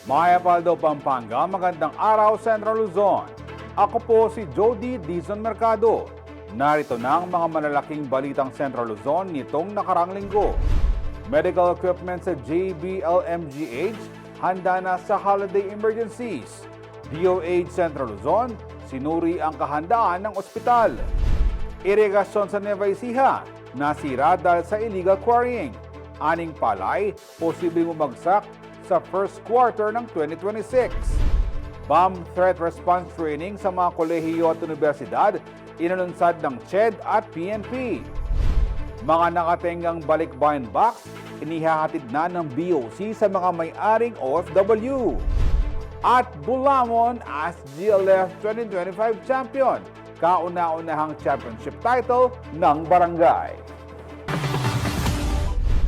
Maya Paldo, Pampanga, magandang araw Central Luzon. Ako po si Jody Dizon Mercado. Narito na ang mga malalaking balitang Central Luzon nitong nakarang linggo. Medical equipment sa JBLMGH handa na sa holiday emergencies. DOH Central Luzon, sinuri ang kahandaan ng ospital. Irigasyon sa Nueva Ecija, nasira dahil sa illegal quarrying. Aning palay, posibleng bumagsak sa first quarter ng 2026. Bomb threat response training sa mga kolehiyo at universidad, inalunsad ng CHED at PNP. Mga nakatenggang balikbayan box, inihahatid na ng BOC sa mga may-aring OFW. At Bulamon as GLF 2025 champion, kauna-unahang championship title ng barangay.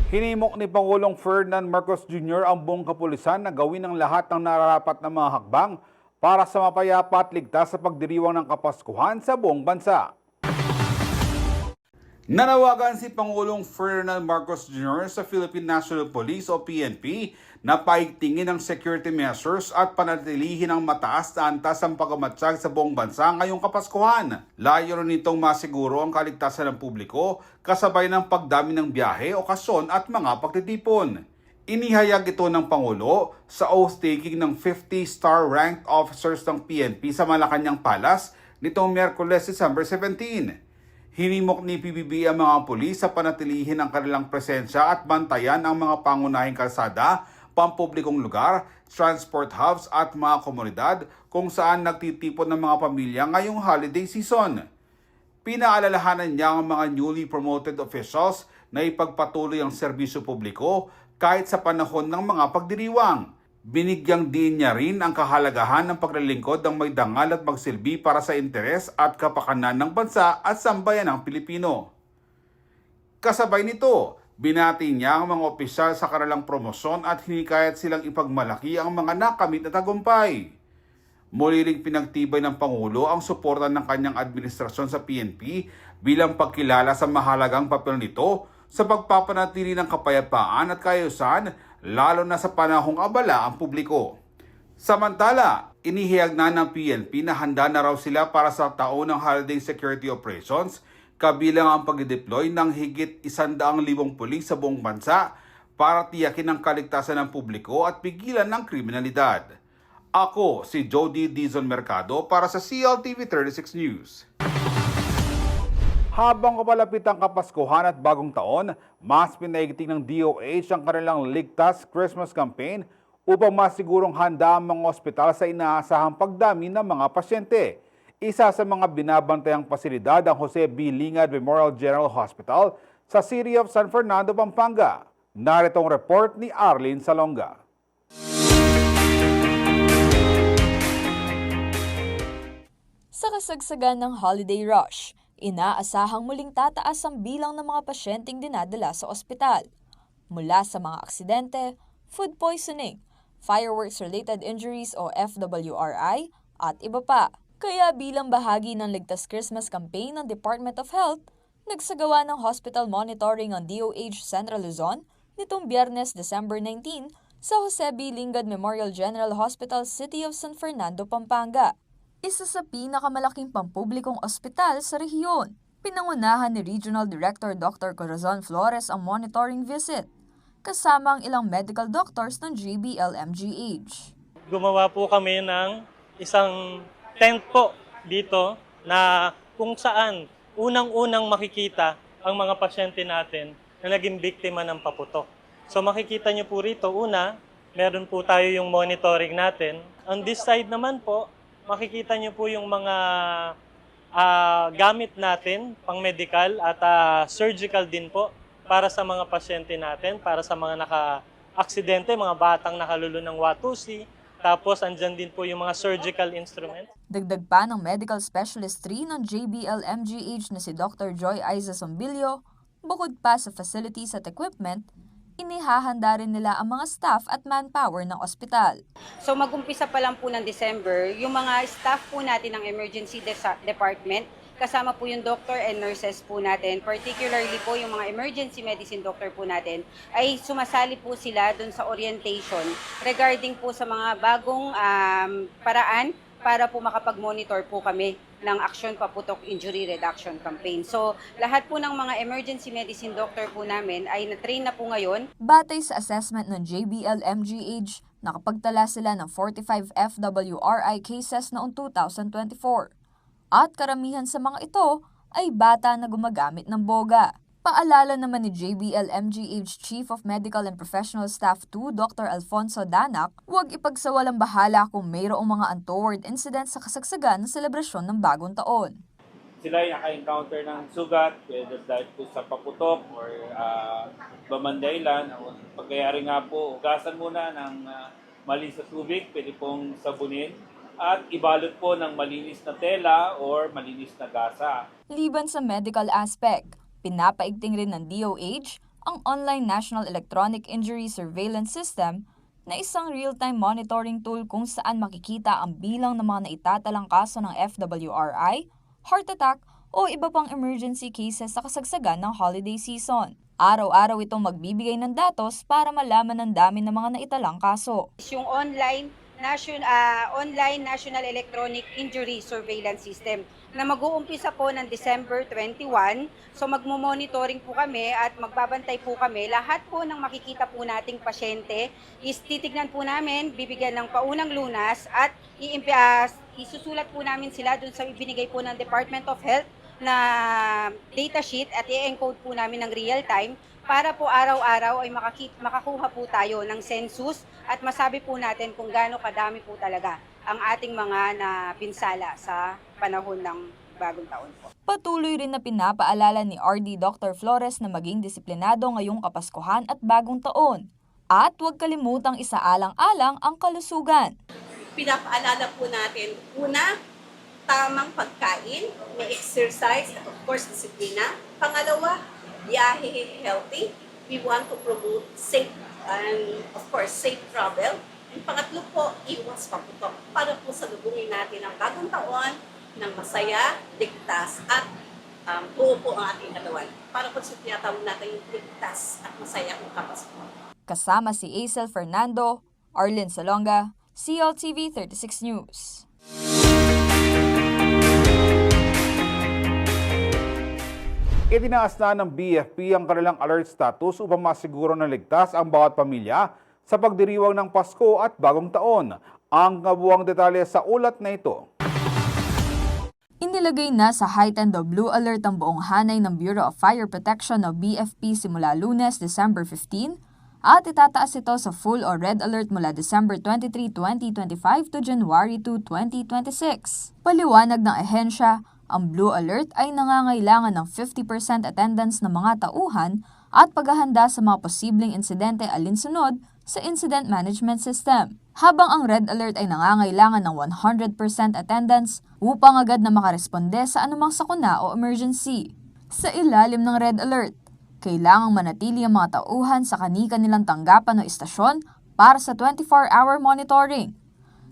Hinimok ni Pangulong Ferdinand Marcos Jr. ang buong kapulisan na gawin ang lahat ng nararapat na mga hakbang para sa mapayapa at ligtas sa pagdiriwang ng Kapaskuhan sa buong bansa. Nanawagan si Pangulong Ferdinand Marcos Jr. sa Philippine National Police o PNP na paigtingin ang security measures at panatilihin ang mataas na antas ng pagmamatsyag sa buong bansa ngayong Kapaskuhan. Layo nitong masiguro ang kaligtasan ng publiko kasabay ng pagdami ng biyahe, okasyon at mga pagtitipon. Inihayag ito ng Pangulo sa oath-taking ng 50-star ranked officers ng PNP sa Malacanang Palace nitong Miyerkules, December 17. Hinimok ni PBB ang mga pulis sa panatilihin ang kanilang presensya at bantayan ang mga pangunahing kalsada, pampublikong lugar, transport hubs at mga komunidad kung saan nagtitipon ng mga pamilya ngayong holiday season. Pinaalalahanan niya ang mga newly promoted officials na ipagpatuloy ang serbisyo publiko kahit sa panahon ng mga pagdiriwang. Binigyang din niya rin ang kahalagahan ng paglilingkod ng may dangal at magsilbi para sa interes at kapakanan ng bansa at sambayan ng Pilipino. Kasabay nito, binati niya ang mga opisyal sa kanilang promosyon at hinikayat silang ipagmalaki ang mga nakamit na tagumpay. Muli ring pinagtibay ng Pangulo ang suporta ng kanyang administrasyon sa PNP bilang pagkilala sa mahalagang papel nito sa pagpapanatili ng kapayapaan at kaayusan lalo na sa panahong abala ang publiko. Samantala, inihayag na ng PNP na handa na raw sila para sa taon ng holiday security operations kabilang ang pag-deploy ng higit 100,000 pulis sa buong bansa para tiyakin ang kaligtasan ng publiko at pigilan ng kriminalidad. Ako si Jody Dizon Mercado para sa CLTV 36 News. Habang kapalapit ang Kapaskuhan at Bagong Taon, mas pinaigting ng DOH ang kanilang Ligtas Christmas Campaign upang masigurong handa ang mga ospital sa inaasahang pagdami ng mga pasyente. Isa sa mga binabantayang pasilidad ang Jose B. Lingad Memorial General Hospital sa City of San Fernando, Pampanga. Narito ang report ni Arlene Salonga. Sa kasagsagan ng holiday rush, inaasahang muling tataas ang bilang ng mga pasyenteng dinadala sa ospital. Mula sa mga aksidente, food poisoning, fireworks-related injuries o FWRI, at iba pa. Kaya bilang bahagi ng Ligtas Christmas Campaign ng Department of Health, nagsagawa ng hospital monitoring ang DOH Central Luzon nitong Biyernes, December 19 sa Jose B. Lingad Memorial General Hospital, City of San Fernando, Pampanga. Isa sa pinakamalaking pampublikong ospital sa rehiyon. Pinangunahan ni Regional Director Dr. Corazon Flores ang monitoring visit, kasama ang ilang medical doctors ng JBLMGH. Gumawa po kami ng isang tent po dito na kung saan unang-unang makikita ang mga pasyente natin na naging biktima ng paputok. So makikita niyo po rito, una, meron po tayo yung monitoring natin. On this side naman po, makikita niyo po yung mga gamit natin, pang medical at surgical din po para sa mga pasyente natin, para sa mga naka-aksidente, mga batang nakalulun ng Watusi. Tapos andyan din po yung mga surgical instruments. Dagdag pa ng Medical Specialist 3 ng JBLMGH na si Dr. Joy Aiza Sombilio, bukod pa sa facilities at equipment, inihahanda rin nila ang mga staff at manpower ng ospital. So mag-umpisa pa lang po ng December, yung mga staff po natin ng emergency department, kasama po yung doctor and nurses po natin, particularly po yung mga emergency medicine doctor po natin, ay sumasali po sila dun sa orientation regarding po sa mga bagong paraan para po makapag-monitor po kami ng Aksyon Paputok Injury Reduction Campaign. So, lahat po ng mga emergency medicine doctor po namin ay na-train na po ngayon. Batay sa assessment ng JBL-MGH, nakapagtala sila ng 45 FWRI cases noong 2024. At karamihan sa mga ito ay bata na gumagamit ng boga. Paalala naman ni JBL-MGH Chief of Medical and Professional Staff 2, Dr. Alfonso Danak, huwag ipagsawalang bahala kung mayroong mga untoward incidents sa kasagsagan ng selebrasyon ng bagong taon. Sila ay naka-encounter ng sugat, whether dahil po sa paputok or bamandailan. Pagkayari nga po, hugasan muna ng malinis na tubig, pwede pong sabunin, at ibalot po ng malinis na tela or malinis na gasa. Liban sa medical aspect, pinapaigting rin ng DOH ang Online National Electronic Injury Surveillance System na isang real-time monitoring tool kung saan makikita ang bilang ng mga naitatalang kaso ng FWRI, heart attack o iba pang emergency cases sa kasagsagan ng holiday season. Araw-araw itong magbibigay ng datos para malaman ang dami ng mga naitalang kaso. Yung online National Electronic Injury Surveillance System na mag-uumpisa po ng December 21. So magmo-monitoring po kami at magbabantay po kami. Lahat po ng makikita po nating pasyente is titignan po namin, bibigyan ng paunang lunas at isusulat po namin sila dun sa ibinigay po ng Department of Health na data sheet at i-encode po namin ng real time para po araw-araw ay makakuha po tayo ng census at masabi po natin kung gaano kadami po talaga ang ating mga napinsala sa panahon ng bagong taon po. Patuloy rin na pinapaalala ni RD Dr. Flores na maging disiplinado ngayong Kapaskuhan at bagong taon. At huwag kalimutang isaalang-alang ang kalusugan. Pinapaalala po natin, una, tamang pagkain, may exercise, at of course, disiplina. Pangalawa, biyahe healthy. We want to promote safe and of course safe travel. And pangatlo po, iwas paputok para po salubungin natin ang bagong taon ng masaya, ligtas at buo po ang ating katawan. Para po tinatawag natin yung ligtas at masaya ang Kapasko. Kasama si Aisel Fernando, Arlene Salonga, CLTV 36 News. Itinaas na ng BFP ang kanilang alert status upang masiguro na ligtas ang bawat pamilya sa pagdiriwang ng Pasko at Bagong Taon. Ang kabuuang detalye sa ulat na ito. Inilagay na sa heightened o blue alert ang buong hanay ng Bureau of Fire Protection o BFP simula Lunes, December 15 at itataas ito sa full o red alert mula December 23, 2025 to January 2, 2026. Paliwanag ng ahensya, ang blue alert ay nangangailangan ng 50% attendance ng mga tauhan at paghahanda sa mga posibleng insidente alinsunod sa Incident Management System. Habang ang red alert ay nangangailangan ng 100% attendance upang agad na makaresponde sa anumang sakuna o emergency. Sa ilalim ng red alert, kailangang manatili ang mga tauhan sa kani-kanilang tanggapan o istasyon para sa 24-hour monitoring.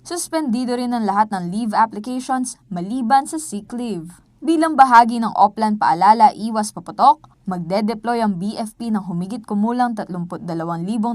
Suspendido rin ang lahat ng leave applications maliban sa sick leave. Bilang bahagi ng Oplan Paalala Iwas Paputok, magde-deploy ang BFP ng humigit kumulang 32,000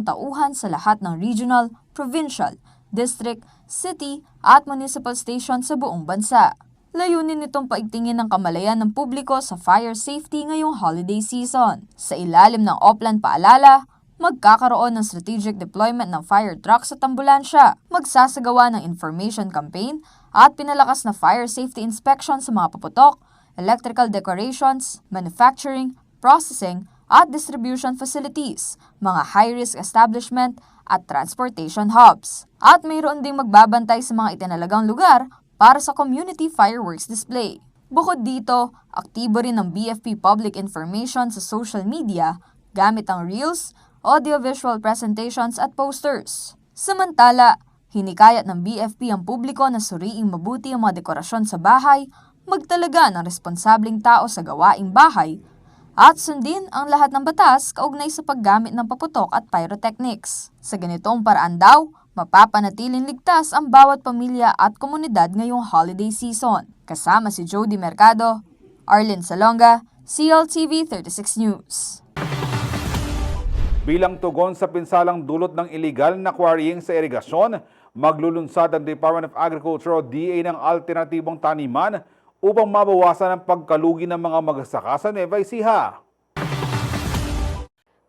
tauhan sa lahat ng regional, provincial, district, city at municipal stations sa buong bansa. Layunin nitong paigtingin ng kamalayan ng publiko sa fire safety ngayong holiday season. Sa ilalim ng Oplan Paalala, magkakaroon ng strategic deployment ng fire trucks at ambulansya, magsasagawa ng information campaign at pinalakas na fire safety inspection sa mga paputok, electrical decorations, manufacturing, processing at distribution facilities, mga high-risk establishment at transportation hubs. At mayroon ding magbabantay sa mga itinalagang lugar para sa community fireworks display. Bukod dito, aktibo rin ang BFP public information sa social media gamit ang reels, audiovisual presentations at posters. Samantala, hinikayat ng BFP ang publiko na suriing mabuti ang mga dekorasyon sa bahay, magtalaga ng responsableng tao sa gawaing bahay, at sundin ang lahat ng batas kaugnay sa paggamit ng paputok at pyrotechnics. Sa ganitong paraan daw, mapapanatiling ligtas ang bawat pamilya at komunidad ngayong holiday season. Kasama si Jody Mercado, Arlene Salonga, CLTV 36 News. Bilang tugon sa pinsalang dulot ng illegal na quarrying sa irigasyon, maglulunsad ang Department of Agriculture o DA ng alternatibong taniman upang mabawasan ang pagkalugi ng mga magsasaka sa Nueva Ecija.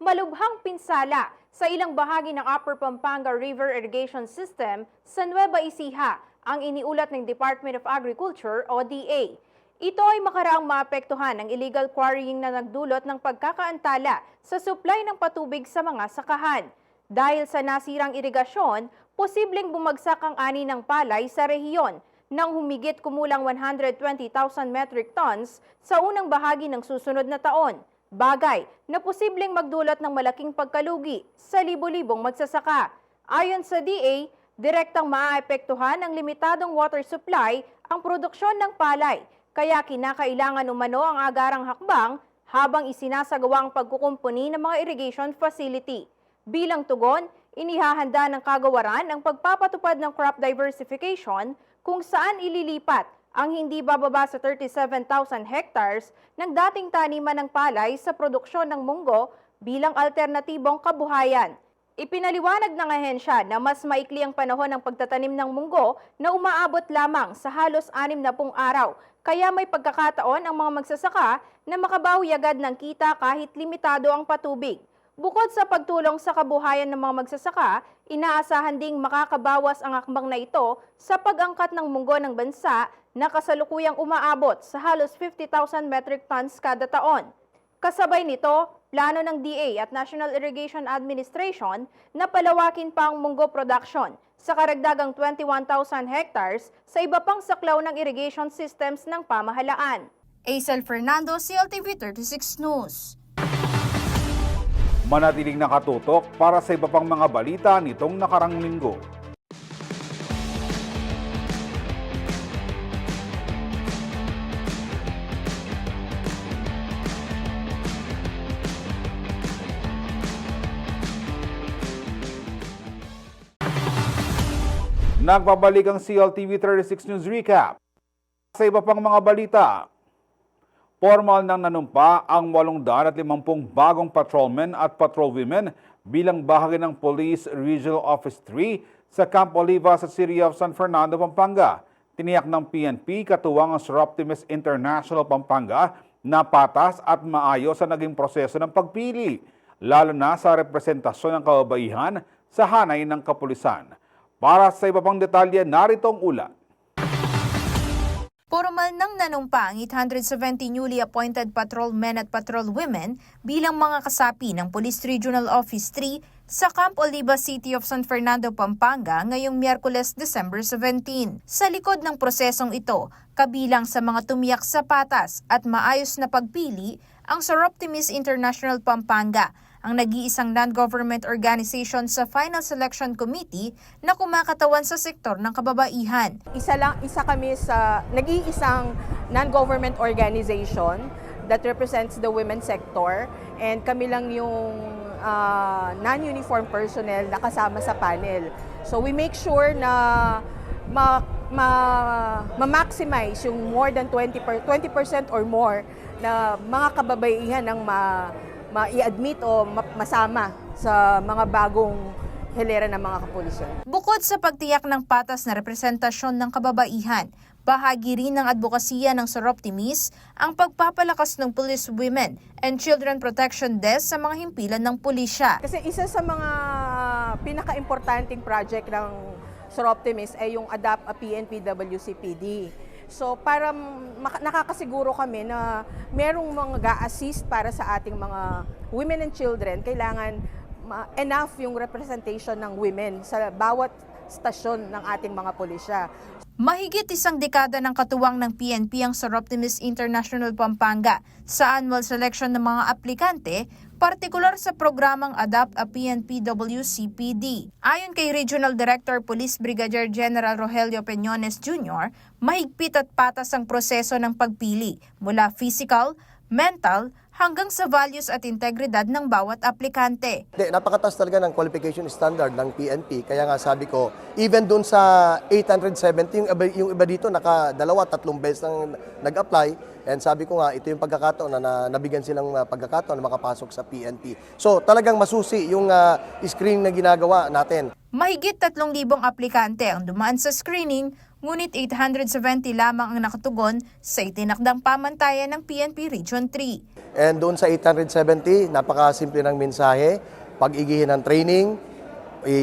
Malubhang pinsala sa ilang bahagi ng Upper Pampanga River Irrigation System sa Nueva Ecija ang iniulat ng Department of Agriculture o DA. Ito ay makaraang maapektuhan ng illegal quarrying na nagdulot ng pagkakaantala sa supply ng patubig sa mga sakahan. Dahil sa nasirang irigasyon, posibleng bumagsak ang ani ng palay sa rehiyon nang humigit kumulang 120,000 metric tons sa unang bahagi ng susunod na taon. Bagay na posibleng magdulot ng malaking pagkalugi sa libo-libong magsasaka. Ayon sa DA, direktang maaapektuhan ng limitadong water supply ang produksyon ng palay, kaya kinakailangan umano ang agarang hakbang habang isinasagawa ang pagkukumpuni ng mga irrigation facility. Bilang tugon, inihahanda ng kagawaran ang pagpapatupad ng crop diversification kung saan ililipat ang hindi bababa sa 37,000 hectares ng dating taniman ng palay sa produksyon ng munggo bilang alternatibong kabuhayan. Ipinaliwanag ng ahensya na mas maikli ang panahon ng pagtatanim ng munggo na umaabot lamang sa halos 60 araw, kaya may pagkakataon ang mga magsasaka na makabawi agad ng kita kahit limitado ang patubig. Bukod sa pagtulong sa kabuhayan ng mga magsasaka, inaasahan ding makakabawas ang akbang na ito sa pag-angkat ng munggo ng bansa na kasalukuyang umaabot sa halos 50,000 metric tons kada taon. Kasabay nito, plano ng DA at National Irrigation Administration na palawakin pa ang munggo production sa karagdagang 21,000 hectares sa iba pang saklaw ng irrigation systems ng pamahalaan. Aisel Fernando, CLTV 36 News. Manatiling nakatutok para sa iba pang mga balita nitong nakarang linggo. Nagbabalik ang CLTV 36 News Recap. Sa iba pang mga balita, formal nang nanumpa ang 850 bagong patrolmen at patrolwomen bilang bahagi ng Police Regional Office 3 sa Camp Oliva sa City of San Fernando, Pampanga. Tiniyak ng PNP katuwang ang Sir Optimus International Pampanga na patas at maayos sa naging proseso ng pagpili, lalo na sa representasyon ng kababaihan sa hanay ng kapulisan. Para sa iba pang detalye, narito ang ulat. Formal nang nanumpa ang 870 newly appointed patrolmen at patrolwomen bilang mga kasapi ng Police Regional Office 3 sa Camp Oliva, City of San Fernando, Pampanga ngayong Miyerkules, December 17. Sa likod ng prosesong ito, kabilang sa mga tumiyak sa patas at maayos na pagpili ang Sir Optimus International Pampanga, ang nag-iisang non-government organization sa Final Selection Committee na kumakatawan sa sektor ng kababaihan. Isa kami sa nag-iisang non-government organization that represents the women's sector, and kami lang yung non-uniform personnel na kasama sa panel. So we make sure na ma-maximize yung more than 20% or more na mga kababaihan ng ma-i-admit o masama sa mga bagong hilera ng mga kapulisan. Bukod sa pagtiyak ng patas na representasyon ng kababaihan, bahagi rin ng advokasya ng Sir Optimus ang pagpapalakas ng Police Women and Children Protection Desk sa mga himpilan ng pulisya. Kasi isa sa mga pinaka-importanting project ng Sir Optimus ay yung Adapt a PNP WCPD. So para nakakasiguro kami na merong mga ga-assist para sa ating mga women and children, kailangan enough yung representation ng women sa bawat stasyon ng ating mga pulisya. Mahigit isang dekada ng katuwang ng PNP ang Sir Optimus International Pampanga sa annual selection ng mga aplikante, partikular sa programang Adapt a PNP WCPD. Ayon kay Regional Director Police Brigadier General Rogelio Peñones Jr., mahigpit at patas ang proseso ng pagpili mula physical, mental, hanggang sa values at integridad ng bawat aplikante. Napakataas talaga ng qualification standard ng PNP. Kaya nga sabi ko, even dun sa 870, yung iba dito tatlong beses nang nag-apply. And sabi ko nga, ito yung pagkakataon na nabigyan silang pagkakataon na makapasok sa PNP. So talagang masusi yung screening na ginagawa natin. Mahigit 3,000 aplikante ang dumaan sa screening, ngunit 870 lamang ang nakatugon sa itinakdang pamantayan ng PNP Region 3. And doon sa 870, napakasimple ng mensahe, pag-igihin ng training,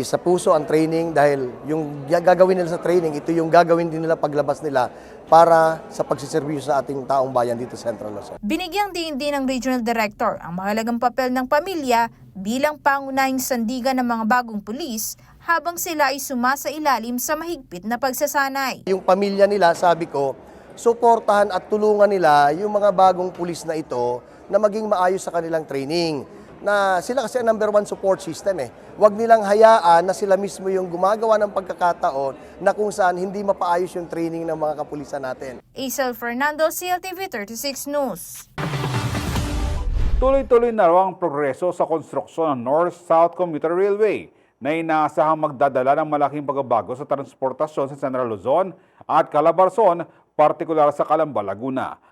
sa puso ang training dahil yung gagawin nila sa training, ito yung gagawin din nila paglabas nila para sa pagsiservisyo sa ating taong bayan dito sa Central Luzon. Binigyang diin din ng Regional Director ang mahalagang papel ng pamilya bilang pangunahing sandigan ng mga bagong pulis habang sila ay sumasailalim sa mahigpit na pagsasanay. Yung pamilya nila, sabi ko, suportahan at tulungan nila yung mga bagong pulis na ito na maging maayos sa kanilang training. Na sila kasi ang #1 support system eh. Huwag nilang hayaan na sila mismo yung gumagawa ng pagkakataon na kung saan hindi mapaayos yung training ng mga kapulisan natin. Aisel Fernando, CLTV 36 News. Tuloy-tuloy na raw ang progreso sa konstruksyon ng North-South Commuter Railway na inaasahang magdadala ng malaking pagbabago sa transportasyon sa Central Luzon at Calabarzon, partikular sa Calamba, Laguna.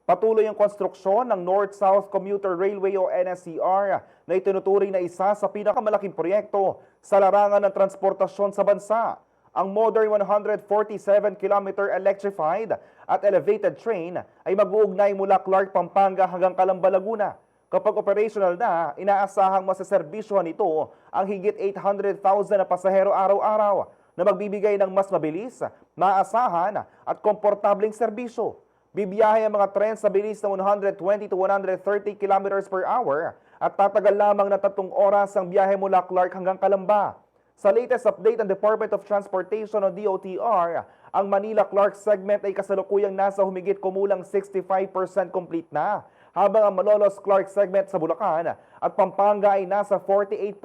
Patuloy ang konstruksyon ng North-South Commuter Railway o NSCR na itinuturing na isa sa pinakamalaking proyekto sa larangan ng transportasyon sa bansa. Ang modern 147-kilometer electrified at elevated train ay mag-uugnay mula Clark, Pampanga hanggang Calamba, Laguna. Kapag operational na, inaasahang masaserbisyohan nito ang higit 800,000 na pasahero araw-araw na magbibigay ng mas mabilis, maasahan at komportableng serbisyo. Bibiyahe ang mga tren sa bilis na 120 to 130 kilometers per hour at tatagal lamang na 3 oras ang biyahe mula Clark hanggang Calamba. Sa latest update ng Department of Transportation o DOTR, ang Manila-Clark segment ay kasalukuyang nasa humigit kumulang 65% complete na, habang ang Malolos-Clark segment sa Bulacan at Pampanga ay nasa 48%.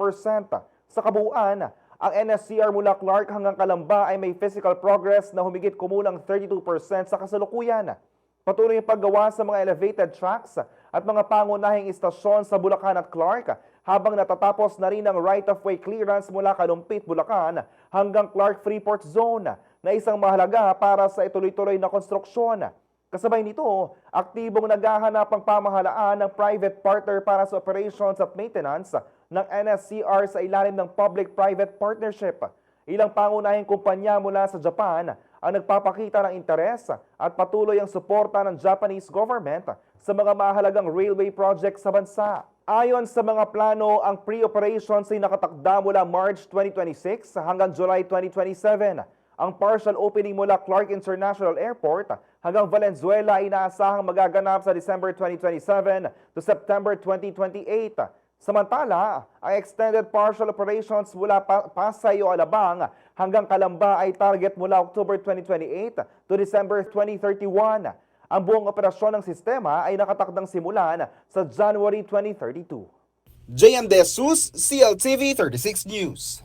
Sa kabuuan, ang NSCR mula Clark hanggang Calamba ay may physical progress na humigit kumulang 32% sa kasalukuyan. Patuloy ang paggawa sa mga elevated tracks at mga pangunahing istasyon sa Bulacan at Clark habang natatapos na rin ang right-of-way clearance mula Kalumpit, Bulacan hanggang Clark Freeport Zone na isang mahalaga para sa ituloy-tuloy na konstruksyon. Kasabay nito, aktibong naghahanap ang pamahalaan ng private partner para sa operations at maintenance ng NSCR sa ilalim ng public-private partnership. Ilang pangunahing kumpanya mula sa Japan ang nagpapakita ng interes at patuloy ang suporta ng Japanese government sa mga mahalagang railway projects sa bansa. Ayon sa mga plano, ang pre-operations ay nakatakda mula March 2026 hanggang July 2027. Ang partial opening mula Clark International Airport hanggang Valenzuela ay inaasahang magaganap sa December 2027 to September 2028. Samantala, ang extended partial operations mula Pasay o Alabang hanggang Calamba ay target mula October 2028 to December 2031. Ang buong operasyon ng sistema ay nakatakdang simulan sa January 2032. JM De Jesus, CLTV 36 News.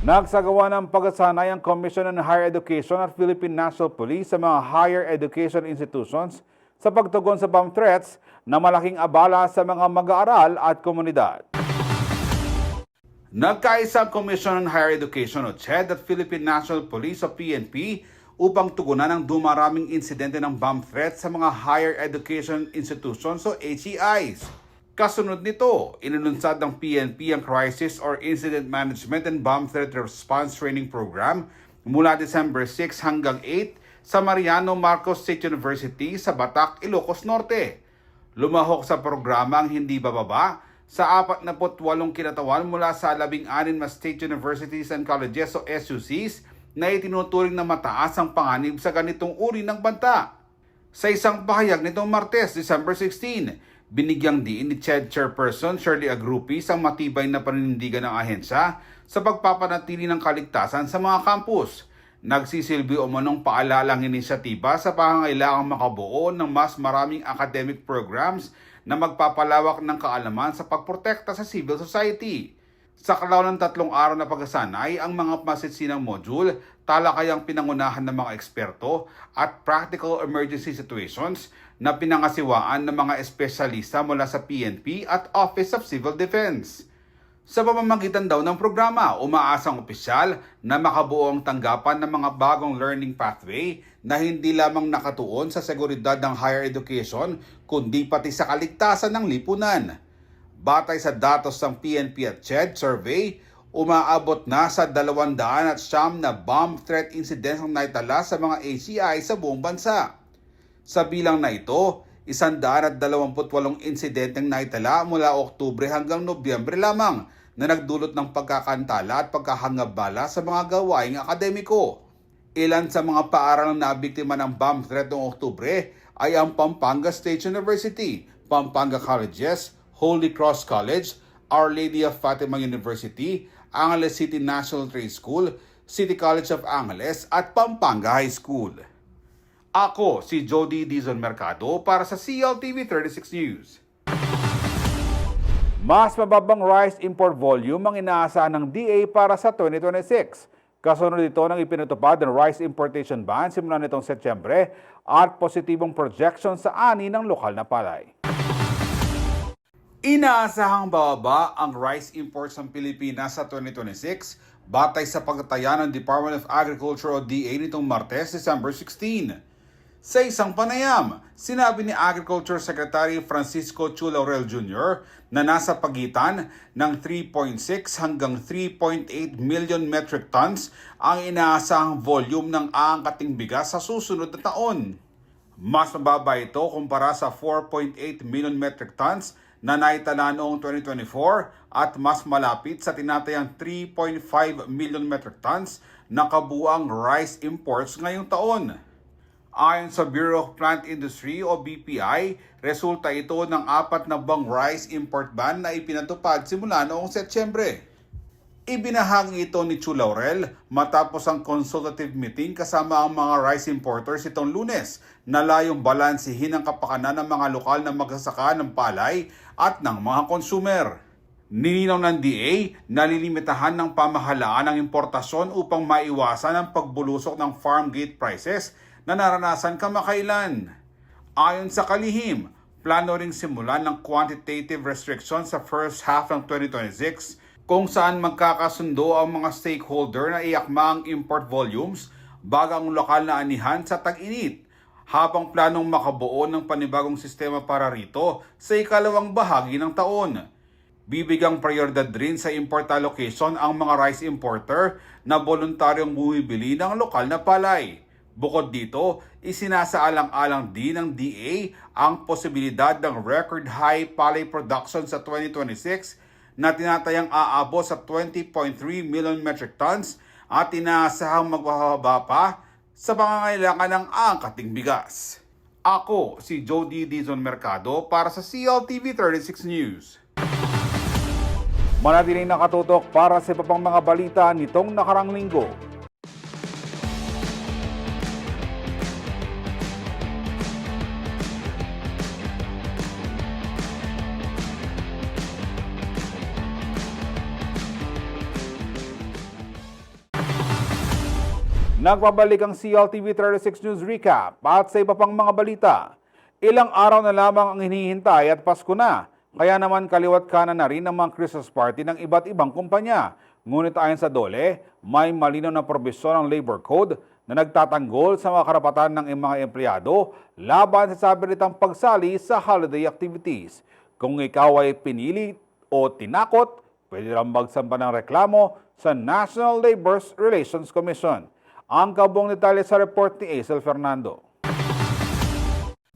Nagsagawa ng pagsasanay ang Commission on Higher Education at Philippine National Police sa mga higher education institutions sa pagtugon sa bomb threats na malaking abala sa mga mag-aaral at komunidad. Nagkaisa ang Commission on Higher Education o CHED at Philippine National Police o PNP upang tugunan ang dumaraming insidente ng bomb threats sa mga higher education institutions o HEIs. Kasunod nito, inilunsad ng PNP ang Crisis or Incident Management and Bomb Threat Response Training Program mula December 6 hanggang 8 sa Mariano Marcos State University sa Batac, Ilocos Norte. Lumahok sa programa ang hindi bababa sa 48 kinatawan mula sa 16 na state universities and colleges o SUCs na itinuturing na mataas ang panganib sa ganitong uri ng banta. Sa isang pahayag nitong Martes, December 16, binigyang diin ni CHED Chairperson Shirley Agrupis ang matibay na paninindigan ng ahensya sa pagpapanatili ng kaligtasan sa mga campus. Nagsisilbi umanong paalalang inisyatiba sa pangangailangang makabuo ng mas maraming academic programs na magpapalawak ng kaalaman sa pagprotekta sa civil society. Sa kalaw ng 3 araw na pagsasanay, ang mga masitsinang module, talakayang pinangunahan ng mga eksperto at practical emergency situations na pinangasiwaan ng mga espesyalista mula sa PNP at Office of Civil Defense. Sa pamamagitan daw ng programa, umaasang opisyal na makabuo ang tanggapan ng mga bagong learning pathway na hindi lamang nakatuon sa seguridad ng higher education kundi pati sa kaligtasan ng lipunan. Batay sa datos ng PNP at CHED survey, umaabot na sa 200 at siyam na bomb threat incidents ang naitala sa mga ACI sa buong bansa. Sa bilang na ito, 128 insidenteng naitala mula Oktubre hanggang Nobyembre lamang na nagdulot ng pagkakantala at pagkahangabala sa mga gawaing akademiko. Ilan sa mga paaralang nabiktima ng bomb threat noong Oktubre ay ang Pampanga State University, Pampanga Colleges, Holy Cross College, Our Lady of Fatima University, Angeles City National Trade School, City College of Angeles at Pampanga High School. Ako si Jody Dizon Mercado para sa CLTV 36 News. Mas mababang rice import volume ang inaasahan ng DA para sa 2026. Kasunod dito ng ipinatupad ng rice importation ban simula nitong Setyembre at positibong projection sa ani ng lokal na palay. Inaasahang bababa ang rice imports ng Pilipinas sa 2026 batay sa pagtataya ng Department of Agriculture o DA nitong Martes, December 16. Sa isang panayam, sinabi ni Agriculture Secretary Francisco Chu Laurel Jr. na nasa pagitan ng 3.6 hanggang 3.8 million metric tons ang inaasahang volume ng aangkating bigas sa susunod na taon. Mas mababa ito kumpara sa 4.8 million metric tons na naitala noong 2024 at mas malapit sa tinatayang 3.5 million metric tons na kabuang rice imports ngayong taon. Ayon sa Bureau of Plant Industry o BPI, resulta ito ng 4 na buwang rice import ban na ipinatupad simula noong Setyembre. Ibinahagi ito ni Chu Laurel matapos ang consultative meeting kasama ang mga rice importers itong Lunes na layong balansihin ang kapakanan ng mga lokal na magsasaka ng palay at ng mga consumer. Nilinaw ng DA na lilimitahan ng pamahalaan ang importasyon upang maiwasan ang pagbulusok ng farm gate prices na naranasan kamakailan. Ayon sa kalihim, plano ring simulan ng quantitative restriction sa first half ng 2026 kung saan magkakasundo ang mga stakeholder na iakma ang import volumes bago ang lokal na anihan sa tag-init, habang planong makabuo ng panibagong sistema para rito sa ikalawang bahagi ng taon. Bibigang prioridad rin sa import allocation ang mga rice importer na voluntaryong bumibili ng lokal na palay. Bukod dito, isinasaalang-alang din ng DA ang posibilidad ng record high palay production sa 2026 na tinatayang aabot sa 20.3 million metric tons at inaasahang magbababa pa sa pangangailangan ng aangkating bigas. Ako si Jody Dizon Mercado para sa CLTV 36 News. Manatiling nakatutok para sa iba pang mga balita nitong nakarang linggo. Nagbabalik ang CLTV 36 News Recap at sa iba pang mga balita. Ilang araw na lamang ang hinihintay at Pasko na, kaya naman kaliwat kanan na rin ang mga Christmas party ng iba't ibang kumpanya. Ngunit ayon sa DOLE, may malinaw na probisyon ng labor code na nagtatanggol sa mga karapatan ng mga empleyado laban sa sabalitang pagsali sa holiday activities. Kung ikaw ay pinili o tinakot, pwede lang magsampa ng reklamo sa National Labor Relations Commission. Ang kabuong detalye sa report ni Aisel Fernando.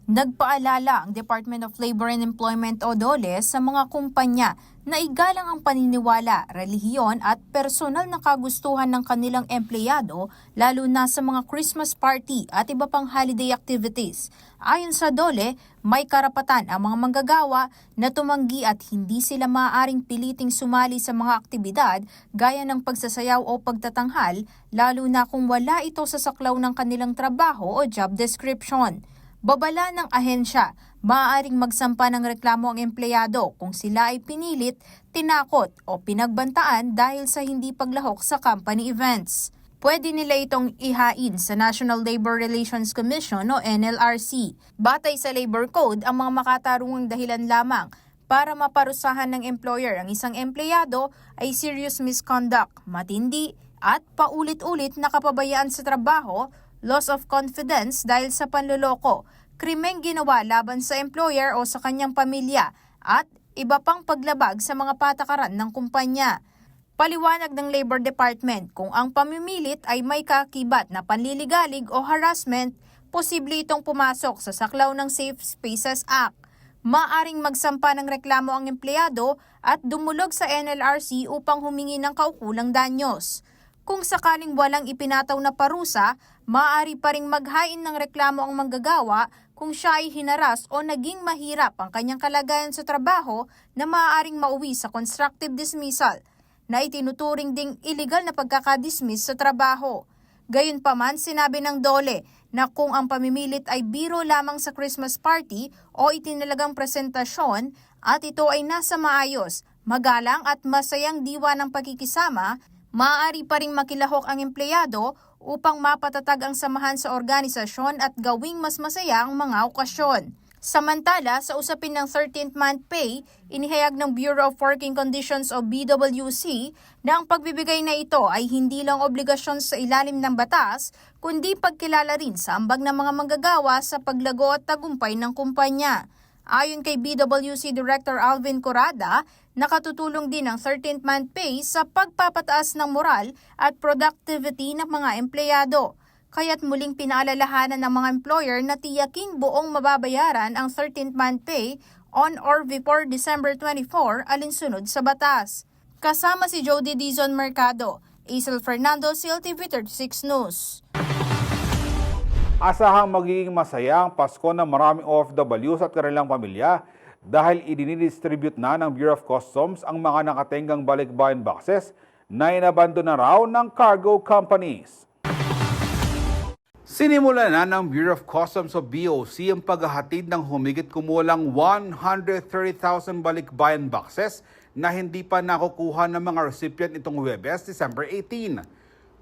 Nagpaalala ang Department of Labor and Employment o DOLE sa mga kumpanya na igalang ang paniniwala, relihiyon at personal na kagustuhan ng kanilang empleyado lalo na sa mga Christmas party at iba pang holiday activities. Ayon sa DOLE, may karapatan ang mga manggagawa na tumanggi at hindi sila maaaring piliting sumali sa mga aktibidad gaya ng pagsasayaw o pagtatanghal lalo na kung wala ito sa saklaw ng kanilang trabaho o job description. Babala ng ahensya, Maaaring magsampa ng reklamo ang empleyado kung sila ay pinilit, tinakot o pinagbantaan dahil sa hindi paglahok sa company events. Pwede nila itong ihain sa National Labor Relations Commission o NLRC. Batay sa Labor Code, ang mga makatarungang dahilan lamang para maparusahan ng employer ang isang empleyado ay serious misconduct, matindi at paulit-ulit na kapabayaan sa trabaho, loss of confidence dahil sa panloloko, krimeng ginawa laban sa employer o sa kanyang pamilya at iba pang paglabag sa mga patakaran ng kumpanya. Paliwanag ng Labor Department kung ang pamimilit ay may kaakibat na panliligalig o harassment, posible itong pumasok sa saklaw ng Safe Spaces Act. Maaring magsampa ng reklamo ang empleyado at dumulog sa NLRC upang humingi ng kaukulang danyos. Kung sakaling walang ipinataw na parusa, maaari pa ring maghain ng reklamo ang manggagawa kung siya ay hinaras o naging mahirap ang kanyang kalagayan sa trabaho na maaaring mauwi sa constructive dismissal na itinuturing ding illegal na pagkakadismiss sa trabaho. Gayunpaman, sinabi ng DOLE na kung ang pamimilit ay biro lamang sa Christmas party o itinalagang presentasyon at ito ay nasa maayos, magalang at masayang diwa ng pagkikisama, maaari pa ring makilahok ang empleyado upang mapatatag ang samahan sa organisasyon at gawing mas masaya ang mga okasyon. Samantala, sa usapin ng 13th month pay, inihayag ng Bureau of Working Conditions o BWC na ang pagbibigay na ito ay hindi lang obligasyon sa ilalim ng batas, kundi pagkilala rin sa ambag ng mga manggagawa sa paglago at tagumpay ng kumpanya. Ayon kay BWC Director Alvin Corrada, nakatutulong din ang 13th month pay sa pagpapataas ng moral at productivity ng mga empleyado. Kaya't muling pinaalalahanan ng mga employer na tiyaking buong mababayaran ang 13th month pay on or before December 24 alinsunod sa batas. Kasama si Jody Dizon Mercado, Isel Fernando, CLTV 36 News. Asahang magiging masaya ang Pasko ng maraming OFWs at kanilang pamilya dahil idinidistribute na ng Bureau of Customs ang mga nakatenggang balikbayan boxes na inabandon na raw ng cargo companies. Sinimula na ng Bureau of Customs o BOC ang paghahatid ng humigit kumulang 130,000 balikbayan boxes na hindi pa nakukuha ng mga recipient itong Huwebes, December 18.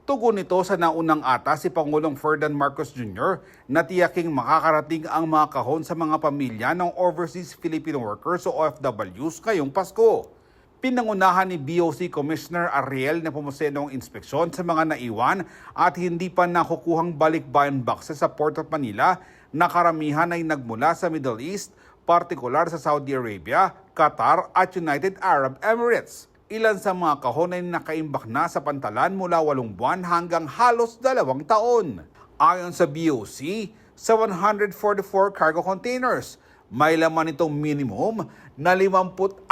Tugon nito sa naunang ata si Pangulong Ferdinand Marcos Jr. na tiyaking makakarating ang mga kahon sa mga pamilya ng Overseas Filipino Workers o OFWs ngayong Pasko. Pinangunahan ni BOC Commissioner Ariel na pumuseno ang inspeksyon sa mga naiwan at hindi pa nakukuhang balikbayan boxes sa Port of Manila na karamihan ay nagmula sa Middle East, partikular sa Saudi Arabia, Qatar at United Arab Emirates. Ilan sa mga kahon ay nakaimbak na sa pantalan mula 8 buwan hanggang halos 2 taon. Ayon sa BOC, sa 144 cargo containers, may laman itong minimum na 54,000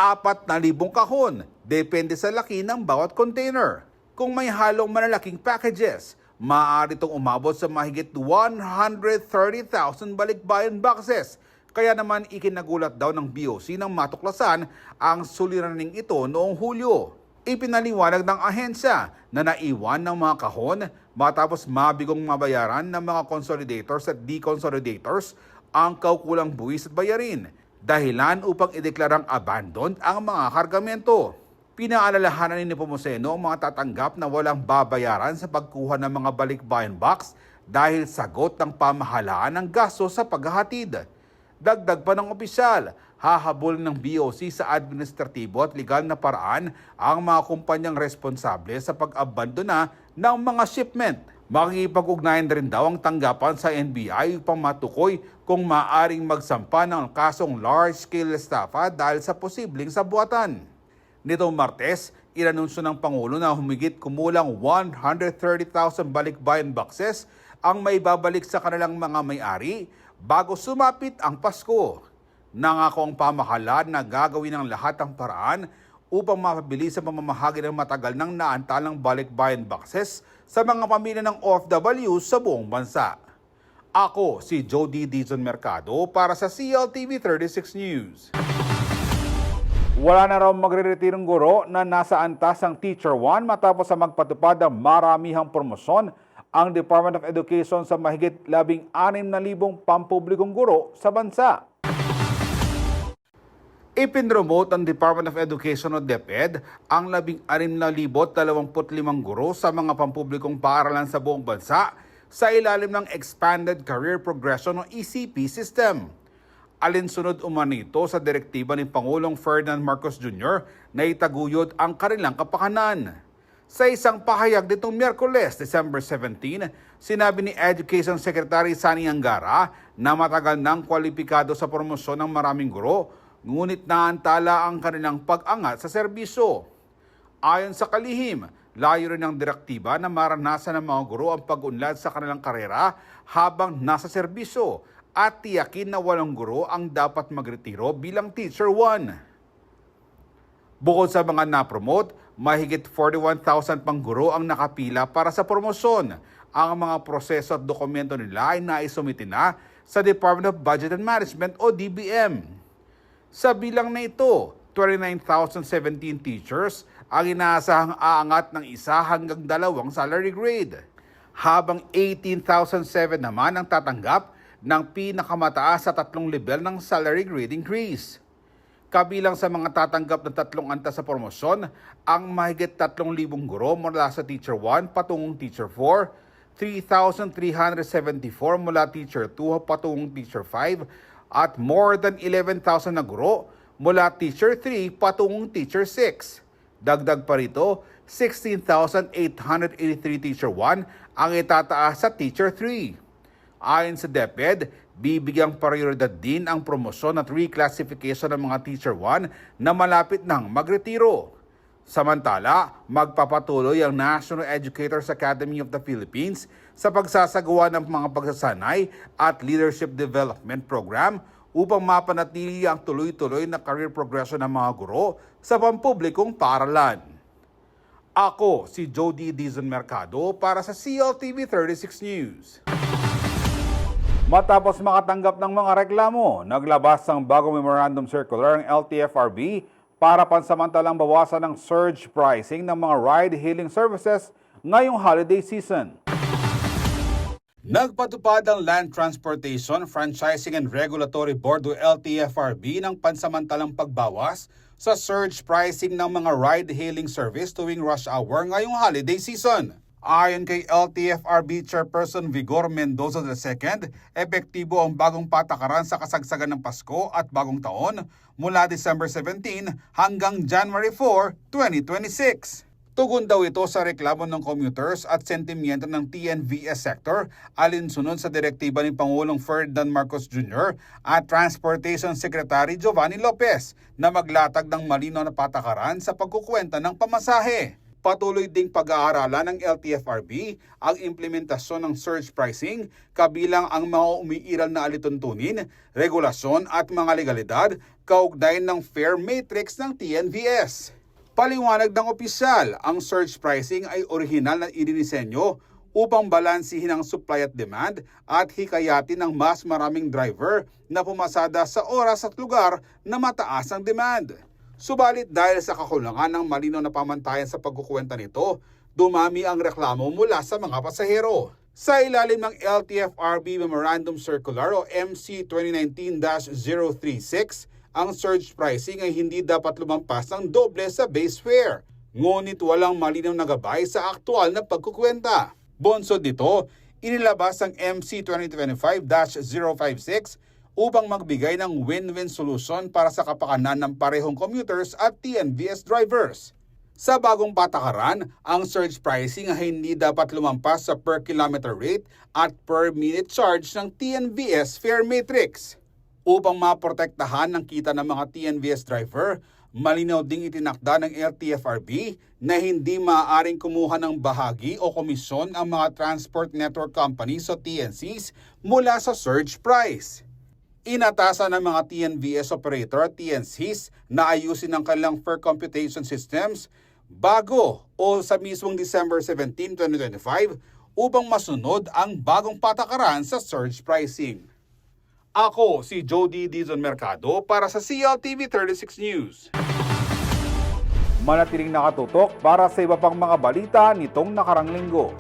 kahon, depende sa laki ng bawat container. Kung may halong malalaking packages, maaari itong umabot sa mahigit 130,000 balikbayan boxes. Kaya naman ikinagulat daw ng BOC nang matuklasan ang suliraning ito noong Hulyo. Ipinaliwanag ng ahensya na naiwan ng mga kahon matapos mabigong mabayaran ng mga consolidators at deconsolidators ang kaukulang buwis at bayarin, dahilan upang ideklarang abandoned ang mga kargamento. Pinaalalahanan ni Nepomuceno ang mga tatanggap na walang babayaran sa pagkuha ng mga balikbayan box dahil sagot ng pamahalaan ng gasto sa paghahatid. Dagdag pa ng opisyal, hahabol ng BOC sa administratibo at legal na paraan ang mga kumpanyang responsable sa pag-abandona ng mga shipment. Makikipag-ugnayan rin daw ang tanggapan sa NBI upang matukoy kung maaring magsampa ng kasong large-scale estafa dahil sa posibleng sabuatan. Nitong Martes, inanunsyo ng Pangulo na humigit kumulang 130,000 balikbayan boxes ang may babalik sa kanilang mga may-ari bago sumapit ang Pasko. Nangako ang pamahalaan na gagawin ang lahat ng paraan upang mapabilis ang pamamahagi ng matagal ng naantalang balikbayan boxes sa mga pamilya ng OFW sa buong bansa. Ako si Jody Dizon Mercado para sa CLTV 36 News. Wala na raw magre-retirong guro na nasa antas ang Teacher 1 matapos sa magpatupad ng maramihang promosyon ang Department of Education sa mahigit 16,000 pampublikong guro sa bansa. Ipinromote ng Department of Education o DepEd ang 16,025 guro sa mga pampublikong paaralan sa buong bansa sa ilalim ng Expanded Career Progression o ECP system. Alinsunod umano ito sa direktiba ni Pangulong Ferdinand Marcos Jr. na itaguyod ang kanilang kapakanan. Sa isang pahayag nitong Miyerkules, December 17, sinabi ni Education Secretary Sani Angara na matagal nang kwalipikado sa promosyon ng maraming guro, ngunit naantala ang kanilang pag-angat sa serbisyo. Ayon sa kalihim, layo rin ng direktiba na maranasan ng mga guro ang pag-unlad sa kanilang karera habang nasa serbisyo at tiyakin na walang guro ang dapat magretiro bilang Teacher 1. Bukod sa mga napromote, mahigit 41,000 pang guro ang nakapila para sa promosyon. Ang mga proseso at dokumento nila ay naisumite na sa Department of Budget and Management o DBM. Sa bilang na ito, 29,017 teachers ang inaasahang aangat ng 1 hanggang 2 salary grade, habang 18,007 naman ang tatanggap ng pinakamataas sa 3 level ng salary grade increase. Kabilang sa mga tatanggap ng 3 antas sa promosyon, ang mahigit 3,000 guro mula sa Teacher 1 patungong Teacher 4, 3,374 mula Teacher 2 patungong Teacher 5, at more than 11,000 na guro mula Teacher 3 patungong Teacher 6. Dagdag pa rito, 16,883 Teacher 1 ang itataas sa Teacher 3. Ayon sa DepEd, bibigyang prioridad din ang promosyon at reclassification ng mga Teacher 1 na malapit nang magretiro. Samantala, magpapatuloy ang National Educators Academy of the Philippines sa pagsasagawa ng mga pagsasanay at leadership development program upang mapanatili ang tuloy-tuloy na career progression ng mga guro sa pampublikong paaralan. Ako si Jody Dizon Mercado para sa CLTV 36 News. Matapos makatanggap ng mga reklamo, naglabas ang bagong memorandum circular ang LTFRB para pansamantalang bawasan ng surge pricing ng mga ride-hailing services ngayong holiday season. Nagpatupad ang Land Transportation, Franchising and Regulatory Board o LTFRB ng pansamantalang pagbawas sa surge pricing ng mga ride-hailing service tuwing rush hour ngayong holiday season. Ayon kay LTFRB Chairperson Vigor Mendoza II, epektibo ang bagong patakaran sa kasagsagan ng Pasko at Bagong Taon mula December 17 hanggang January 4, 2026. Tugon daw ito sa reklamo ng commuters at sentimiento ng TNVS sector alinsunod sa direktiba ni Pangulong Ferdinand Marcos Jr. at Transportation Secretary Giovanni Lopez na maglatag ng malinaw na patakaran sa pagkukwenta ng pamasahe. Patuloy ding pag-aaralan ng LTFRB ang implementasyon ng surge pricing kabilang ang mga umiiral na alituntunin, regulasyon at mga legalidad kaugnay ng fare matrix ng TNVS. Paliwanag ng opisyal, ang surge pricing ay orihinal na idinisenyo upang balansihin ang supply at demand at hikayatin ng mas maraming driver na pumasada sa oras at lugar na mataas ang demand. Subalit dahil sa kakulangan ng malinaw na pamantayan sa pagkukwenta nito, dumami ang reklamo mula sa mga pasahero. Sa ilalim ng LTFRB Memorandum Circular o MC 2019-036, ang surge pricing ay hindi dapat lumampas ng doble sa base fare. Ngunit walang malinaw na gabay sa aktual na pagkukwenta. Bonsod nito, inilabas ang MC 2025-056 upang magbigay ng win-win solution para sa kapakanan ng parehong commuters at TNVS drivers. Sa bagong patakaran, ang surge pricing ay hindi dapat lumampas sa per kilometer rate at per minute charge ng TNVS fare matrix. Upang maprotektahan ng kita ng mga TNVS driver, malinaw ding itinakda ng LTFRB na hindi maaaring kumuha ng bahagi o komisyon ang mga transport network companies o TNCs mula sa surge price. Inatasan ng mga TNVS operator at TNCs na ayusin ang kanilang fare computation systems bago o sa mismong December 17, 2025 upang masunod ang bagong patakaran sa surge pricing. Ako si Jody Dizon Mercado para sa CLTV 36 News. Manatiling nakatutok para sa iba pang mga balita nitong nakarang linggo.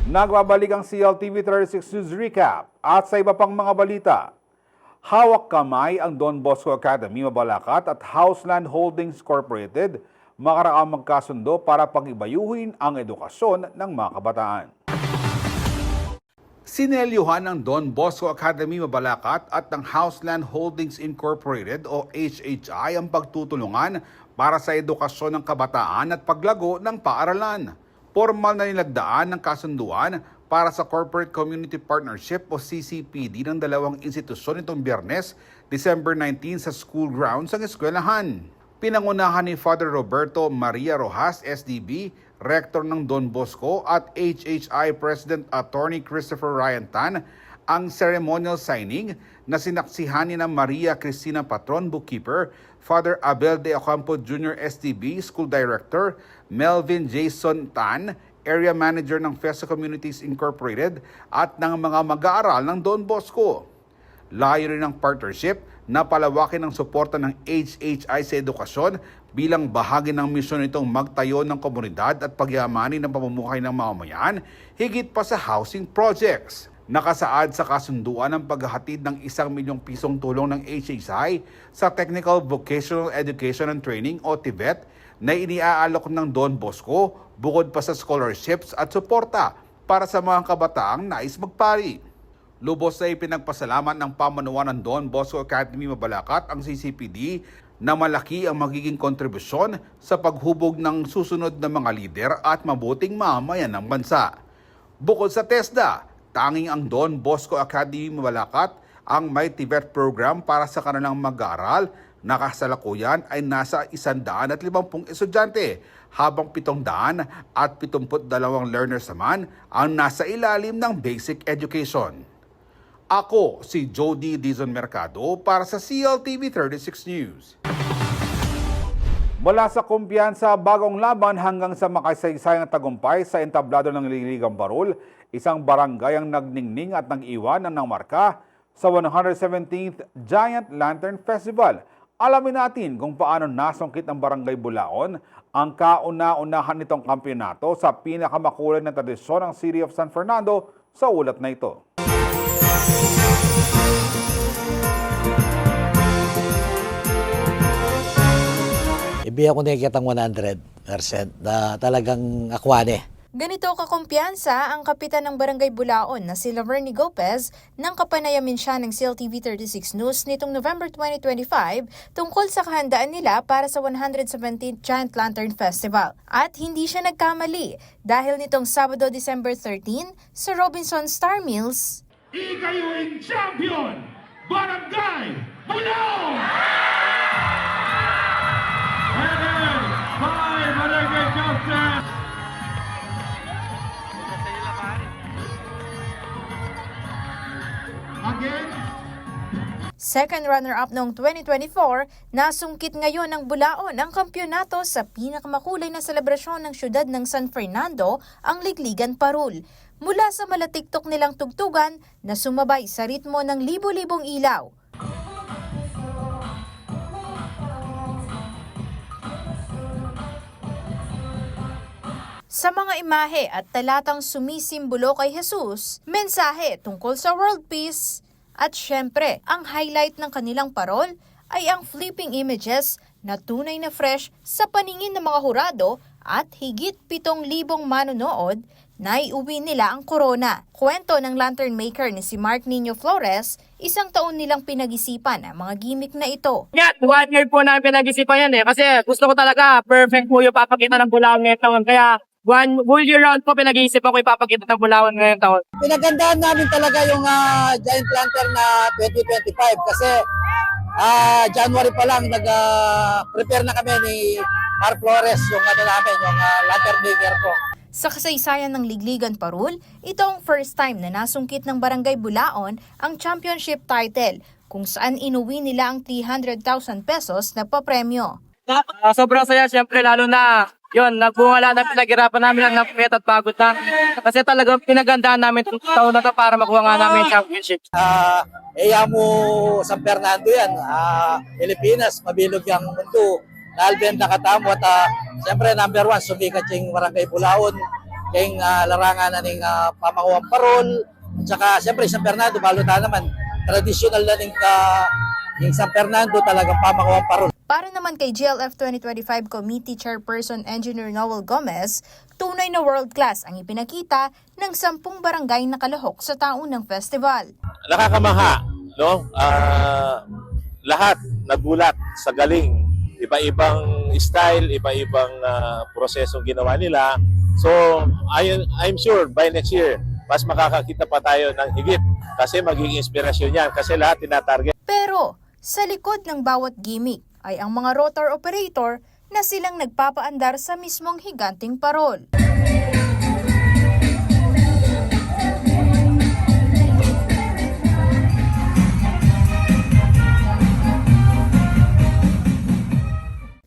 Nagbabalik ang CLTV 36 News Recap at sa iba pang mga balita. Hawak kamay ang Don Bosco Academy Mabalacat at Houseland Holdings Corporated makaraang magkasundo para pag-ibayuhin ang edukasyon ng mga kabataan. Sinelyuhan ng Don Bosco Academy Mabalacat at ng Houseland Holdings Incorporated o HHI ang pagtutulungan para sa edukasyon ng kabataan at paglago ng paaralan. Formal na nilagdaan ng kasunduan para sa Corporate Community Partnership o CCPD ng dalawang institusyon nitong Biyernes, December 19 sa school grounds ng eskwelahan. Pinangunahan ni Father Roberto Maria Rojas, SDB, Rector ng Don Bosco at HHI President Attorney Christopher Ryan Tan ang ceremonial signing na sinaksihan ni na Maria Cristina Patron, Bookkeeper, Father Abel de Ocampo Jr. SDB, School Director, Melvin Jason Tan, Area Manager ng Festa Communities Incorporated at ng mga mag-aaral ng Don Bosco. Layo rin ng partnership na palawakin ang suporta ng HHI sa edukasyon bilang bahagi ng misyon nitong magtayo ng komunidad at pagyamanin ng pamumuhay ng mamamayan higit pa sa housing projects. Nakasaad sa kasunduan ang paghahatid ng 1 milyong pisong tulong ng HHI sa Technical Vocational Education and Training o TVET na iniaalok ng Don Bosco bukod pa sa scholarships at suporta para sa mga kabataang nais magpari. Lubos na ipinagpasalamat ng pamunuan ng Don Bosco Academy Mabalacat ang CCPD na malaki ang magiging kontribusyon sa paghubog ng susunod na mga lider at mabuting mamamayan ng bansa. Bukod sa TESDA, tanging ang Don Bosco Academy Mabalacat ang may TVET program para sa kanilang mag-aaral na kasalukuyan ay nasa 150 estudyante habang 772 learners naman ang nasa ilalim ng basic education. Ako si Jody Dizon Mercado para sa CLTV 36 News. Mula sa kumpiyansa bagong laban hanggang sa makasaysayang tagumpay sa entablado ng Liligang Barul, isang barangay ang nagningning at nag-iwan ng marka sa 117th Giant Lantern Festival. Alamin natin kung paano nasungkit ng Barangay Bulaon ang kauna-unahan nitong kampyonato sa pinakamakulay na tradisyon ng City of San Fernando sa ulat na ito. Ibiya ko nakikita ng 100% na talagang akwane. Ganito kakumpiyansa ang kapitan ng Barangay Bulaon na si Laverny Gopez nang kapanayamin siya ng CLTV 36 News nitong November 2025 tungkol sa kahandaan nila para sa 117th Giant Lantern Festival. At hindi siya nagkamali dahil nitong Sabado, December 13 sa Robinson Star Mills, Ikayuing champion, Barangay Bulaon! Headed by Barangay Captain again. second runner-up noong 2024, nasungkit ngayon ng Bulaon ang kampyonato sa pinakamakulay na selebrasyon ng syudad ng San Fernando, ang Ligligan Parul. Mula sa malatiktok nilang tugtugan na sumabay sa ritmo ng libo-libong ilaw. Sa mga imahe at talatang sumisimbolo kay Jesus, mensahe tungkol sa world peace, at syempre, ang highlight ng kanilang parol ay ang flipping images na tunay na fresh sa paningin ng mga hurado at higit 7,000 manonood na iuwi nila ang korona. Kwento ng lantern maker ni si Mark Nino Flores, 1 taon nilang pinag-isipan ang mga gimmick na ito. Yan, 1 year po namin pinag-isipan yan kasi gusto ko talaga perfect po yung papakita ng Bulaon ngayong taon. Kaya whole year round po pinag-iisip ako ipapakita ng Bulaon ngayong taon. Pinagandaan namin talaga yung Giant Lantern na 2025 kasi January pa lang nag-prepare na kami ni Mark Flores, yung yung lantern maker ko. Sa kasaysayan ng Ligligan Parul, ito ang first time na nasungkit ng Barangay Bulaon ang championship title, kung saan inuwi nila ang 300,000 pesos na papremyo. Sobrang saya, siyempre, lalo na yun, nagbunga na pinaghirapan namin ang napit at pagod na. Kasi talagang pinagandaan namin itong taon na ito para makuha nga namin yung championship. Mo San Fernando yan, Pilipinas, mabilog yung mundo. Nalben na katamo at siyempre number 1, sumikat yung Barangay Bulaon. kayong larangan na ng pamakuwang parol, at saka siyempre San Fernando, balota naman, traditional na yung San Fernando talagang pamakuwang parol. Para naman kay GLF 2025 Committee Chairperson Engineer Noel Gomez, tunay na world-class ang ipinakita ng 10 barangay na kalahok sa taunang festival. Nakakamaha, no? Lahat nagulat sa galing. Iba-ibang style, iba-ibang prosesong ginawa nila. So, I'm sure by next year, mas makakakita pa tayo ng higit kasi magiging inspirasyon yan kasi lahat tinatarget. Pero sa likod ng bawat gimmick ay ang mga rotor operator na silang nagpapaandar sa mismong higanting parol.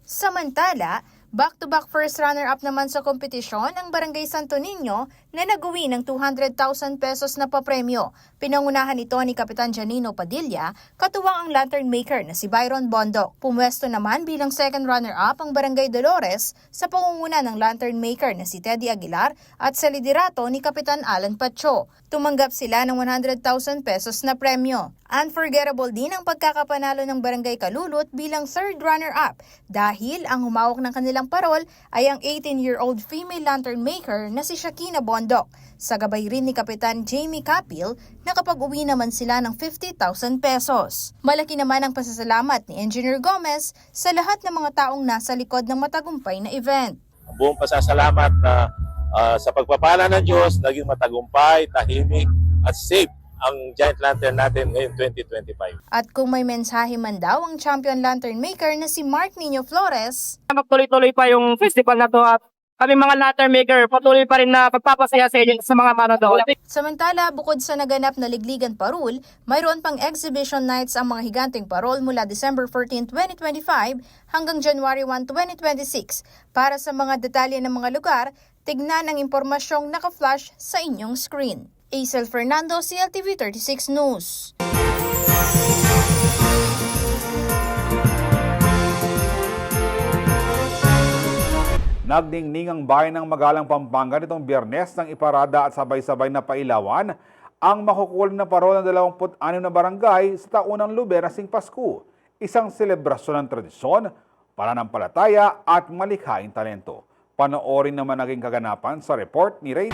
Samantala, back-to-back first runner-up naman sa kompetisyon ang Barangay Santo Niño na nag-uwi ng 200,000 pesos na papremyo. Pinangunahan ito ni Kapitan Janino Padilla, katuwang ang lantern maker na si Byron Bondok. Pumwesto naman bilang second runner-up ang Barangay Dolores sa pangunguna ng lantern maker na si Teddy Aguilar at sa liderato ni Kapitan Alan Pacho. Tumanggap sila ng 100,000 pesos na premyo. Unforgettable din ang pagkakapanalo ng Barangay Kalulot bilang third runner-up dahil ang humawak ng kanilang parol ay ang 18-year-old female lantern maker na si Shakina Bondok. Sa gabay rin ni Kapitan Jamie Capil, nakapag-uwi naman sila ng 50,000 pesos. Malaki naman ang pasasalamat ni Engineer Gomez sa lahat ng mga taong nasa likod ng matagumpay na event. Ang buong pasasalamat na sa pagpapala ng Diyos, naging matagumpay, tahimik at safe ang Giant Lantern natin ngayong 2025. At kung may mensahe man daw ang champion lantern maker na si Mark Nino Flores, Magtuloy-tuloy pa yung festival na to at kami mga lantern maker patuloy pa rin na pagpapasaya sa mga manonood. samantala bukod sa naganap na ligligan parol, mayroon pang exhibition nights ang mga higanting parol mula December 14, 2025 hanggang January 1, 2026. Para sa mga detalye ng mga lugar, tignan ang impormasyong naka-flash sa inyong screen. Aisel Fernando, CLTV 36 News. Nagdingning ang bayan ng Magalang, Pampanga nitong Biyernes nang iparada at sabay-sabay na pailawan ang makukulang na parol ng 26 na barangay sa taunang Lubenasing Pasko. Isang selebrasyon ng tradisyon, pananampalataya at malikhaing talento. Panoorin naman naging kaganapan sa report ni Ray.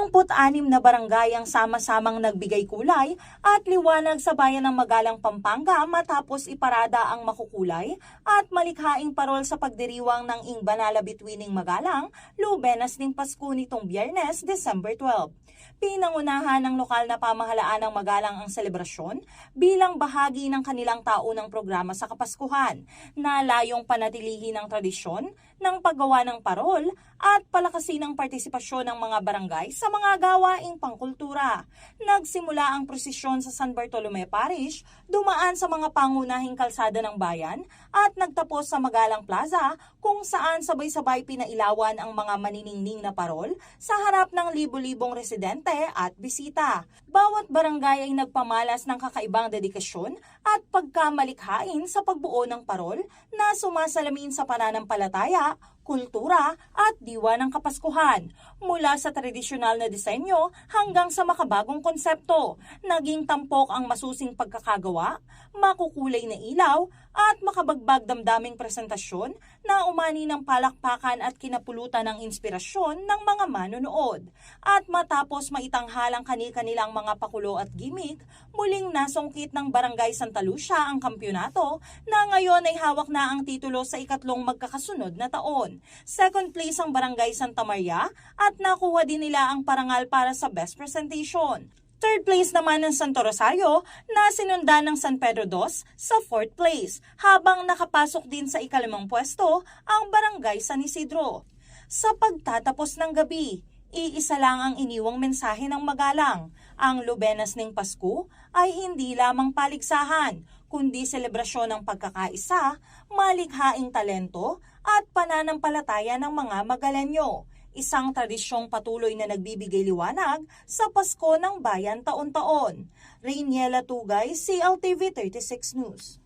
26 na barangay ang sama-samang nagbigay kulay at liwanag sa bayan ng Magalang, Pampanga matapos iparada ang makukulay at malikhaing parol sa pagdiriwang ng Ingbanala Bituining Magalang, Lubenas ng Pasko nitong Biyernes, December 12. Pinangunahan ng lokal na pamahalaan ng Magalang ang selebrasyon bilang bahagi ng kanilang taunang programa sa Kapaskuhan na layong panatilihin ang tradisyon ng paggawa ng parol at palakasin ang partisipasyon ng mga barangay sa mga gawaing pangkultura. Nagsimula ang prosesyon sa San Bartolome Parish, dumaan sa mga pangunahing kalsada ng bayan at nagtapos sa Magalang Plaza kung saan sabay-sabay pinailawan ang mga maniningning na parol sa harap ng libo-libong residente at bisita. Bawat barangay ay nagpamalas ng kakaibang dedikasyon at pagkamalikhain sa pagbuo ng parol na sumasalamin sa pananampalataya, kultura at diwa ng Kapaskuhan. Mula sa tradisyonal na disenyo hanggang sa makabagong konsepto, naging tampok ang masusing pagkakagawa, makukulay na ilaw at makabagbag damdaming presentasyon na umani ng palakpakan at kinapulutan ng inspirasyon ng mga manonood. At matapos maitanghalang kani-kanilang mga pakulo at gimmick, muling nasungkit ng Barangay Santa Lucia ang kampyonato na ngayon ay hawak na ang titulo sa ikatlong magkakasunod na taon. Second place ang Barangay Santa Maria at nakuha din nila ang parangal para sa Best Presentation. Third place naman ng Santo Rosario na sinundan ng San Pedro II sa fourth place, habang nakapasok din sa ikalimang pwesto ang Barangay San Isidro. Sa pagtatapos ng gabi, iisa lang ang iniwang mensahe ng Magalang. Ang Lubenas ng Pasko ay hindi lamang paligsahan, kundi selebrasyon ng pagkakaisa, malikhaing talento at pananampalataya ng mga Magalenyo. Isang tradisyong patuloy na nagbibigay liwanag sa Pasko ng Bayan taon-taon. Rainiela Tugay, CLTV 36 News.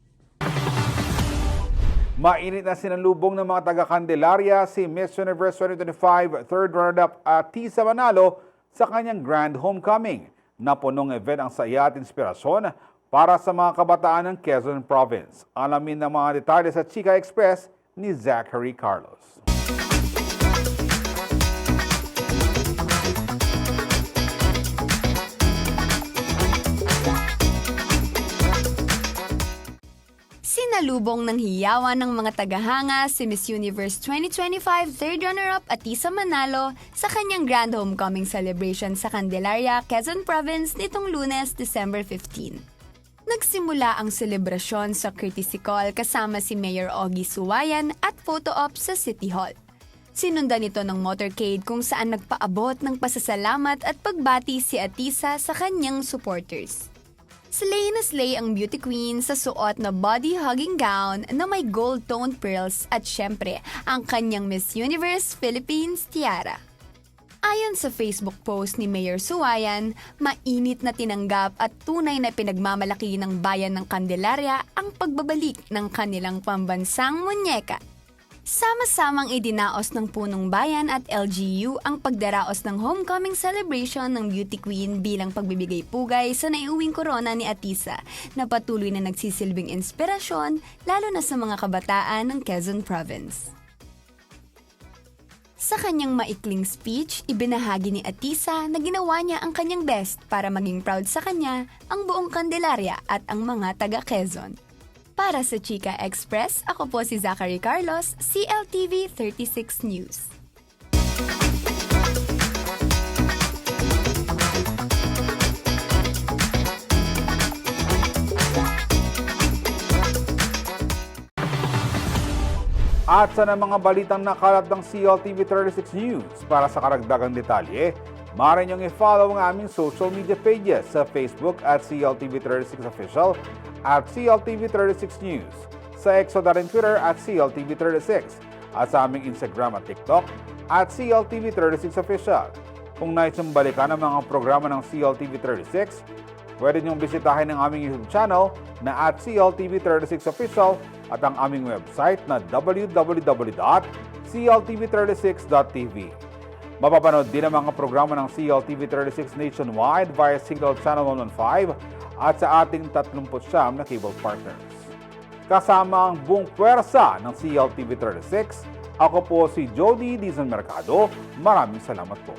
Mainit na sinalubong ng mga taga-Candelaria si Miss Universe 2025 third runner-up Atisa Manalo sa kanyang grand homecoming. Napunong event ang saya at inspirasyon para sa mga kabataan ng Quezon Province. Alamin ng mga detalye sa Chika Express ni Zachary Carlos. Sinalubong ng hiyawan ng mga tagahanga si Miss Universe 2025 third runner-up Atisa Manalo sa kanyang grand homecoming celebration sa Candelaria, Quezon Province nitong Lunes, December 15. Nagsimula ang selebrasyon sa courtesy call kasama si Mayor Ogie Suwayan at photo op sa City Hall. Sinundan ito ng motorcade kung saan nagpaabot ng pasasalamat at pagbati si Atisa sa kanyang supporters. Slay na slay ang beauty queen sa suot na body-hugging gown na may gold-toned pearls at syempre ang kanyang Miss Universe Philippines tiara. Ayon sa Facebook post ni Mayor Suwayan, mainit na tinanggap at tunay na pinagmamalaki ng bayan ng Candelaria ang pagbabalik ng kanilang pambansang munyeka. Sama-samang idinaos ng Punong Bayan at LGU ang pagdaraos ng homecoming celebration ng Beauty Queen bilang pagbibigay pugay sa naiuwing korona ni Atisa na patuloy na nagsisilbing inspirasyon lalo na sa mga kabataan ng Quezon Province. Sa kanyang maikling speech, ibinahagi ni Atisa na ginawa niya ang kanyang best para maging proud sa kanya ang buong Candelaria at ang mga taga-Quezon. Para sa Chika Express, ako po si Zachary Carlos, CLTV 36 News. At sa mga balitang nakalat ng CLTV 36 News, para sa karagdagang detalye, maaari niyong i-follow ang aming social media pages sa Facebook at CLTV 36 Official at CLTV 36 News, sa X o Twitter at CLTV 36, at sa aming Instagram at TikTok at CLTV 36 Official. Kung nais niyong balikan ang mga programa ng CLTV 36, pwede niyong bisitahin ang aming YouTube channel na at CLTV 36 Official at ang aming website na www.cltv36.tv. Mapapanood din ang mga programa ng CLTV 36 nationwide via Signal Channel 115 at sa ating 39 na cable partners. Kasama ang buong puwersa ng CLTV 36, ako po si Jody Dizon Mercado. Maraming salamat po.